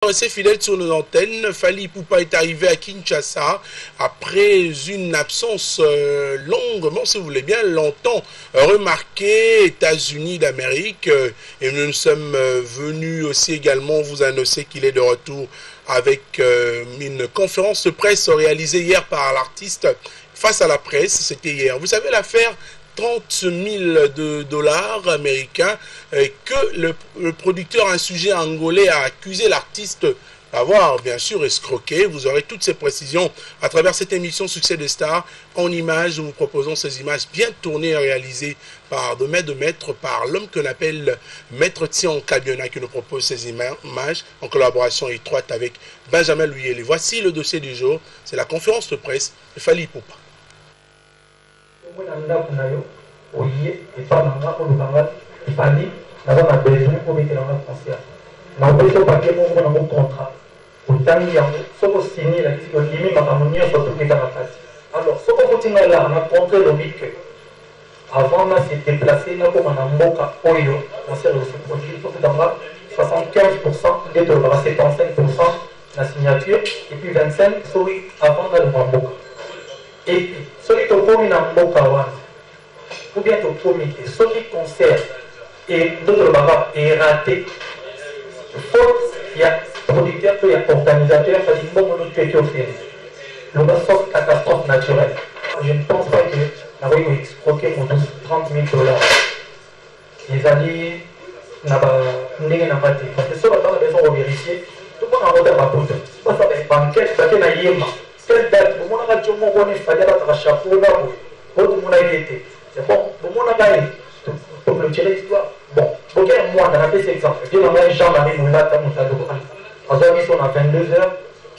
Restez fidèles sur nos antennes. Fally Ipupa est arrivé à Kinshasa après une absence longuement, si vous voulez bien, longtemps remarquée, États-Unis d'Amérique. Et nous sommes venus aussi également vous annoncer qu'il est de retour avec une conférence de presse réalisée hier par l'artiste face à la presse. C'était hier. Vous savez l'affaire 30 000 dollars américains que le producteur insurgé angolais a accusé l'artiste d'avoir bien sûr escroqué. Vous aurez toutes ces précisions à travers cette émission Succès des Stars en images. Nous vous proposons ces images bien tournées et réalisées par de maître par l'homme qu'on appelle Maître Tion Kabiona qui nous propose ces images en collaboration étroite avec Benjamin Louyeli. Voici le dossier du jour. C'est la conférence de presse de Fally Ipupa. Alors, ce que vous là, on a montré le but que avant, on s'est déplacé, on a comme un moka oyo, on s'est reçu produit, pour d'avoir 75% des dollars, 75% la signature, et puis 25% avant de le moka. Et puis, ceux qui ont commis un moka, ou bien au comité, ceux qui concernent et d'autres baba est raté. Faute, il y a producteur, il y a organisateur, il y a des moments où tu es offert. Le bas sort catastrophe naturelle. Je ne pense pas que nous avons escroqué pour 30 000 dollars. Les alliés n'ont pas été. Parce que ceux qui ont besoin de vérifier, tout le monde a un rapport. Moi, ça va être banquette, ça va être un yéma. Quelle date, le monde a dit que il fallait avoir un chapeau là. Tout le monde a été. C'est bon, le monde a gagné. Pour clôturer l'histoire. Bon, regarde moi, dans la cet exemple. Je dis, on Jean-Marie Moulata, Moutadou. On a mis son à 22h.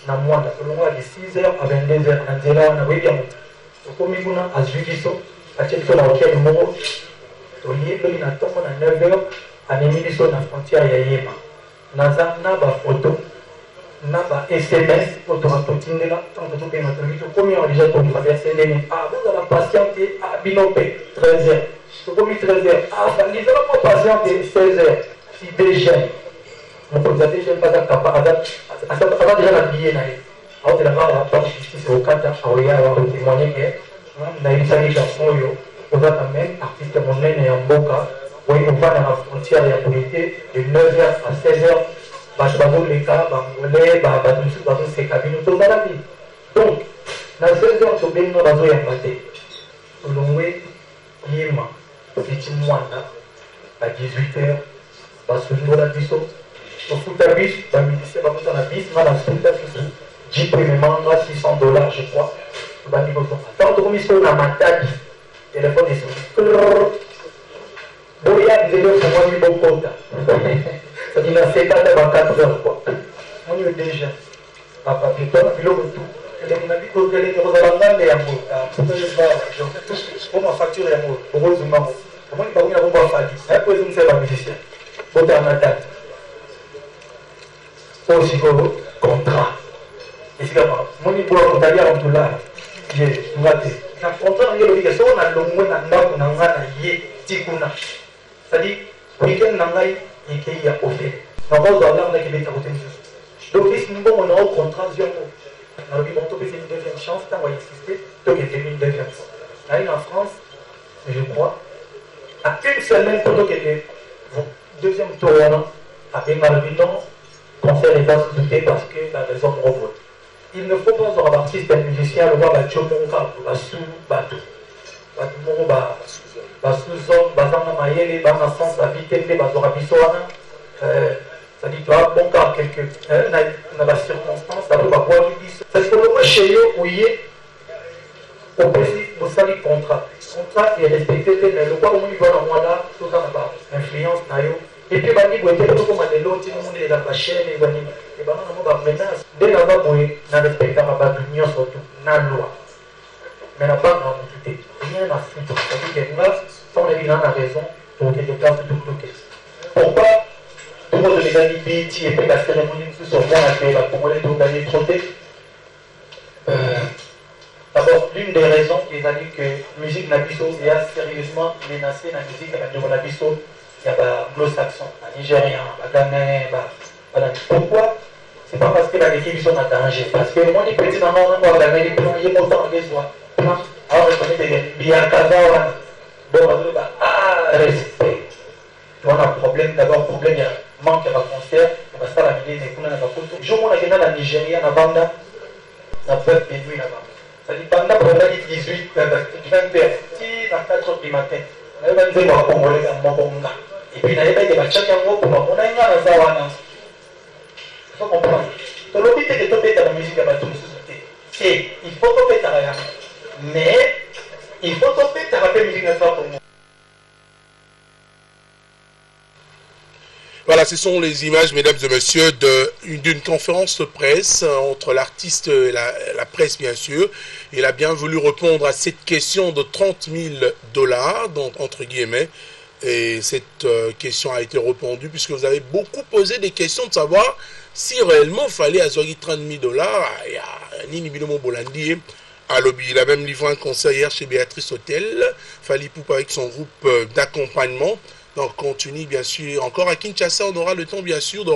Na mwanda selon de 6h à 22h na nzela na webi yango okomi kuna azwikiso atyeliso na hotel moko toyebi na ntongo na 9h amemi biso na frontière ya yema naza na bafoto na ba sms oyo tokatotindela ntango tobenga toki tokomi awa déjà totraverse ndeni bozala patiente bino mpe 13h tokomi 13h lizala mo patiente 16h si déjà on a déjà pas capable avant déjà la billet alors de la part de la part justice au Kata Aoya avoir témoigné que on a eu ça les garçons yo on a quand même artiste monnaie et en boca oui on va dans la frontière ya polité de 9h à 16h bashbabo les cas bangolais ba tous ces cabines tout ça la vie donc na 16h to benno bazo ya maté longwe yema petit mois à 18h basundora biso au footabis, dans le ministère de la bise, dans la footabis, j'ai premièrement $600, je crois. Tant que nous sommes dans ma table, téléphone est sur Boya, vous avez pour moi un bon compte. Ça dit, dans ces cas, il y a 4 heures, quoi. On y est déjà. Papa, puis toi, puis l'autre tout. Et les navires, les Rosalanda, les amours. Pour ma facture, les amours. Pour moi, je m'en vais. Pour moi, il n'y a pas de facture. Après, je me fais la musicien. Pour ta table. Aussi contrat. Et c'est comme mon niveau de contrat, on l'a j'ai raté. Un contrat, on a l'obligation, on a le moins d'endroit qu'on a yé, tikuna. C'est-à-dire, week-end, on a yé, qui a offert. On va voir là, on a qui est à côté de nous. Donc, si nous avons un contrat, on a dit, bon, c'est une deuxième chance, on va exister, donc il y a une deuxième fois. Là, en France, je crois, à une semaine, plutôt qu'il y ait deuxième tour, à Bengalbinon, concert n'est pas douté parce que la raison profonde. Il ne faut pas avoir un artiste, un musicien, le voir la Tchomonka, la sous bateau. La sous-zone, Bazana Mayele, Bana Sens, la Vitende, Bazora Bissoana. Ça dit, tu as bon cas, quelques. On a la circonstance, ça peut pas boire du bis. C'est ce que le moi chez eux, où il est, au précis, vous savez, contrat. Le contrat est respecté, mais le quoi, au niveau de moi là, tout ça, influence, naïo. Et puis, il y a des gens qui ont des gens la chaîne, et maintenant, menace. Dès la loi, on a respecté l'union surtout, dans la loi. Mais la banque n'a quitté. Rien à foutre. C'est-à-dire que là, sans les bilans, on a raison pour que les places tout bloquées. Pourquoi tout le monde les a dit et puis la cérémonie de ce soir, pour les tout gagner trotté. D'abord, l'une des raisons qui a dit que la musique Nabiso est sérieusement menacée, la musique Nabiso. Il y a anglo-saxon, nigérien, ghanéen, voilà. Pourquoi c'est pas parce que la équipe sont en danger. Parce que moi, les petits mamans, on va la il y a autant de joie. Alors, je connais bien Kazawa. Bon, respect. Tu as un problème, d'abord, problème, il y a manque de concert, il va se faire la minute, il y a un peu de. Je vois que dans la Nigeria, dans la bande, dans la fête de nuit là-bas. Ça dit pendant pour la 18, 20h, si dans 4 heures du matin, on va dire qu'on va Congolais en Mobonga. Et puis, on va dire qu'on va checker un peu pour on a une Zawana. Il faut comprendre. Tu l'as dit que tu peux être la musique à la société. C'est, il faut que tu aies mais il faut que tu aies la musique à la société. Voilà, ce sont les images, mesdames et messieurs, d'une conférence de presse entre l'artiste et la presse, bien sûr. Il a bien voulu répondre à cette question de 30 000 $, donc entre guillemets. Et cette question a été répondue puisque vous avez beaucoup posé des questions de savoir si réellement il fallait à 30 000 $. Il y a Nini Bilomo Bolandi à Lobby. Il a même livré un concert hier chez Béatrice Hotel. Fali Poupa avec son groupe d'accompagnement. Donc, continue, bien sûr. Encore à Kinshasa, on aura le temps, bien sûr, de